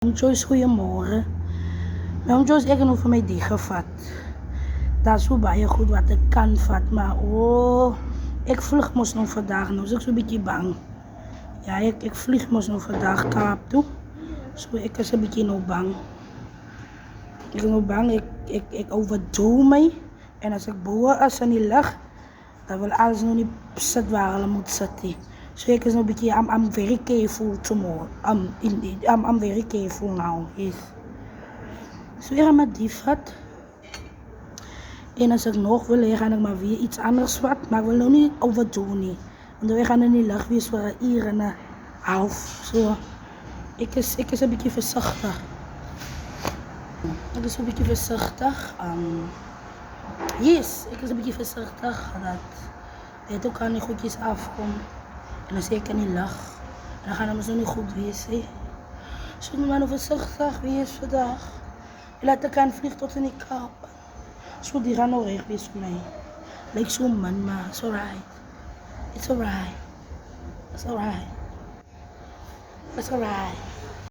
Joyce, goeiemorgen. Joyce, ek het nou vir my die gevat. Dat is so baie goed wat ek kan vat, maar ek vlieg mos nou vandag, nou is ek so 'n bietjie bang. Ja, ek vlieg mos nou vandag Kaap toe. So ek is 'n bietjie nou bang. Ek is nou bang, ek overdoe my. En as ek bo is in die lug, dan wil alles nou nie sit waar hulle moet sit nie. So ek is nou 'n bietjie, I'm very careful tomorrow. I'm very careful now, yes. So ek gaan maar die vat. En as ek nog wil hê, gaan ek maar weer iets anders vat. Maar ek wil nou nie overdoe nie. Want wij gaan in die lug wees vir 'n uur en 'n half. So ek is 'n bietjie versigtig. Ek is 'n bietjie versigtig. Yes, ek is 'n bietjie versigtig dat dit ook aan die goedjies afkom. En as ek in die lug, dan gaan het nou nie goed wees, hè. So ek moet maar nou versigtig wees vandag. En laat ek kan vlieg tot in die Kaap. So die gaan nou reg wees vir my. Lyk so min, maar it's alright. It's alright. It's alright. It's alright.